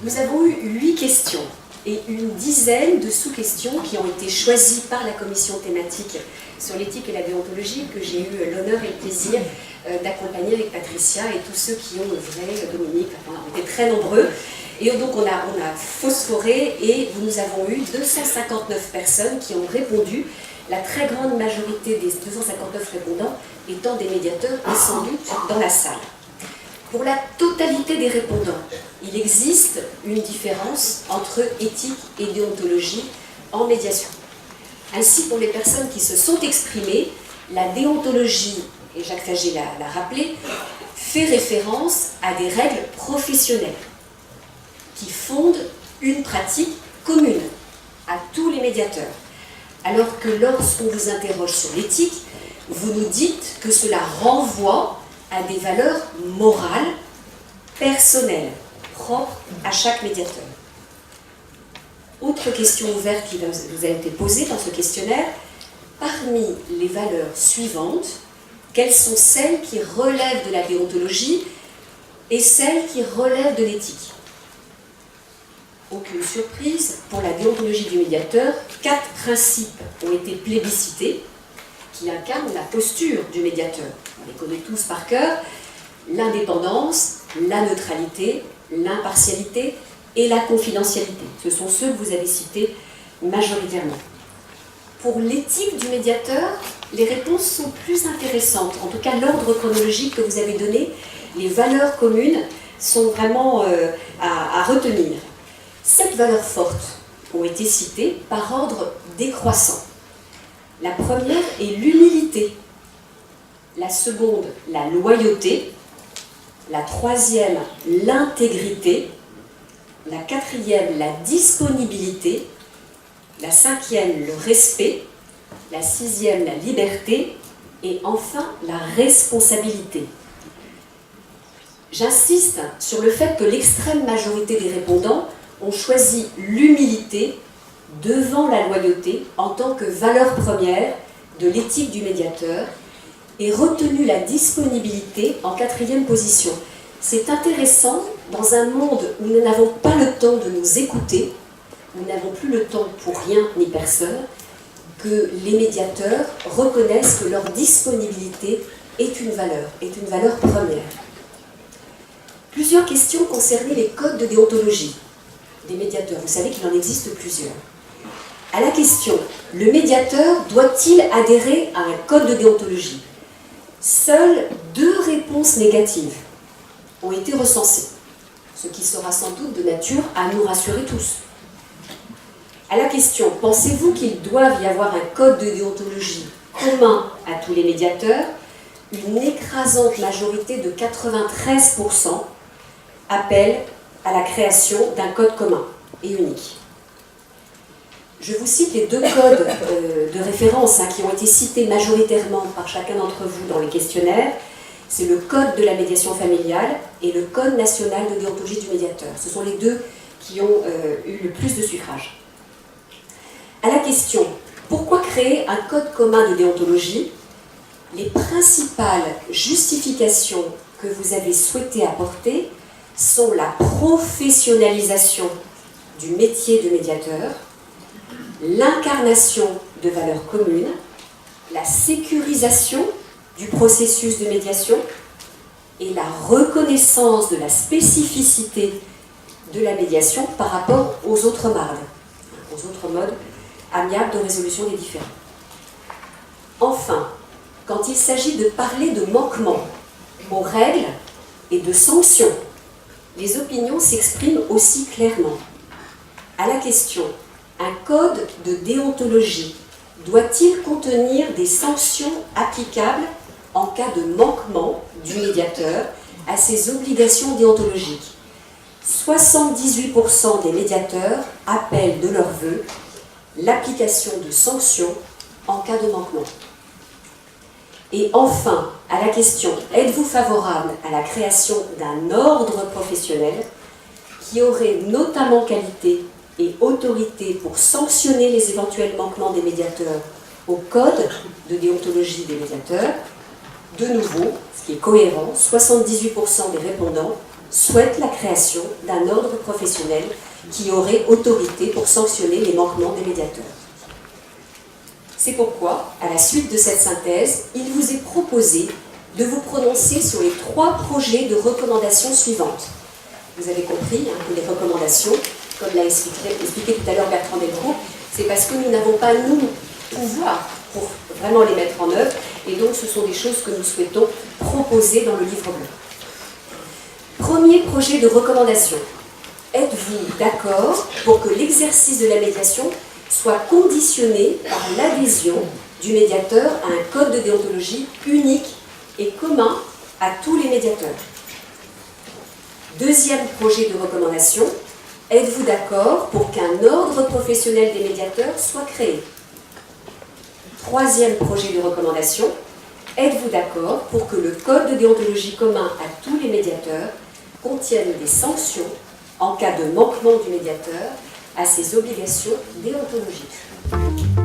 Nous avons eu 8 questions et une dizaine de sous-questions qui ont été choisies par la commission thématique sur l'éthique et la déontologie que j'ai eu l'honneur et le plaisir d'accompagner avec Patricia et tous ceux qui ont œuvré, Dominique, enfin, on était très nombreux. Et donc on a phosphoré et nous avons eu 259 personnes qui ont répondu, la très grande majorité des 259 répondants étant des médiateurs et sans doute dans la salle. Pour la totalité des répondants, il existe une différence entre éthique et déontologie en médiation. Ainsi, pour les personnes qui se sont exprimées, la déontologie, et Jacques Faget l'a rappelé, fait référence à des règles professionnelles qui fondent une pratique commune à tous les médiateurs. Alors que lorsqu'on vous interroge sur l'éthique, vous nous dites que cela renvoie à des valeurs morales, personnelles, propres à chaque médiateur. Autre question ouverte qui vous a été posée dans ce questionnaire, parmi les valeurs suivantes, quelles sont celles qui relèvent de la déontologie et celles qui relèvent de l'éthique? Aucune surprise, pour la déontologie du médiateur, 4 principes ont été plébiscités qui incarnent la posture du médiateur. On les connaît tous par cœur, l'indépendance, la neutralité, l'impartialité et la confidentialité. Ce sont ceux que vous avez cités majoritairement. Pour l'éthique du médiateur, les réponses sont plus intéressantes. En tout cas, l'ordre chronologique que vous avez donné, les valeurs communes sont vraiment à retenir. 7 valeurs fortes ont été citées par ordre décroissant. La première est l'humilité. La seconde, la loyauté. La troisième, l'intégrité. La quatrième, la disponibilité. La cinquième, le respect. La sixième, la liberté. Et enfin, la responsabilité. J'insiste sur le fait que l'extrême majorité des répondants ont choisi l'humilité devant la loyauté en tant que valeur première de l'éthique du médiateur et retenu la disponibilité en 4e position. C'est intéressant dans un monde où nous n'avons pas le temps de nous écouter, nous n'avons plus le temps pour rien ni personne, que les médiateurs reconnaissent que leur disponibilité est une valeur première. Plusieurs questions concernaient les codes de déontologie des médiateurs. Vous savez qu'il en existe plusieurs. À la question, le médiateur doit-il adhérer à un code de déontologie? Seules 2 réponses négatives ont été recensées, ce qui sera sans doute de nature à nous rassurer tous. À la question, pensez-vous qu'il doive y avoir un code de déontologie commun à tous les médiateurs? Une écrasante majorité de 93% appelle à la création d'un code commun et unique. Je vous cite les 2 codes de référence qui ont été cités majoritairement par chacun d'entre vous dans les questionnaires. C'est le code de la médiation familiale et le code national de déontologie du médiateur. Ce sont les 2 qui ont eu le plus de suffrages. À la question, pourquoi créer un code commun de déontologie? Les principales justifications que vous avez souhaité apporter sont la professionnalisation du métier de médiateur, l'incarnation de valeurs communes, la sécurisation du processus de médiation et la reconnaissance de la spécificité de la médiation par rapport aux autres modes amiables de résolution des différends. Enfin, quand il s'agit de parler de manquements aux règles et de sanctions, les opinions s'expriment aussi clairement. À la question, un code de déontologie doit-il contenir des sanctions applicables en cas de manquement du médiateur à ses obligations déontologiques? 78% des médiateurs appellent de leur vœu l'application de sanctions en cas de manquement. Et enfin, à la question, êtes-vous favorable à la création d'un ordre professionnel qui aurait notamment qualité et autorité pour sanctionner les éventuels manquements des médiateurs au code de déontologie des médiateurs? De nouveau, ce qui est cohérent, 78% des répondants souhaite la création d'un ordre professionnel qui aurait autorité pour sanctionner les manquements des médiateurs. C'est pourquoi, à la suite de cette synthèse, il vous est proposé de vous prononcer sur les 3 projets de recommandations suivantes. Vous avez compris que les recommandations, comme l'a expliqué tout à l'heure Bertrand Delcroix, c'est parce que nous n'avons pas, nous, pouvoir pour vraiment les mettre en œuvre, et donc ce sont des choses que nous souhaitons proposer dans le livre blanc. Premier projet de recommandation. Êtes-vous d'accord pour que l'exercice de la médiation soit conditionné par l'adhésion du médiateur à un code de déontologie unique et commun à tous les médiateurs? Deuxième projet de recommandation. Êtes-vous d'accord pour qu'un ordre professionnel des médiateurs soit créé? Troisième projet de recommandation. Êtes-vous d'accord pour que le code de déontologie commun à tous les médiateurs contienne des sanctions en cas de manquement du médiateur à ses obligations déontologiques?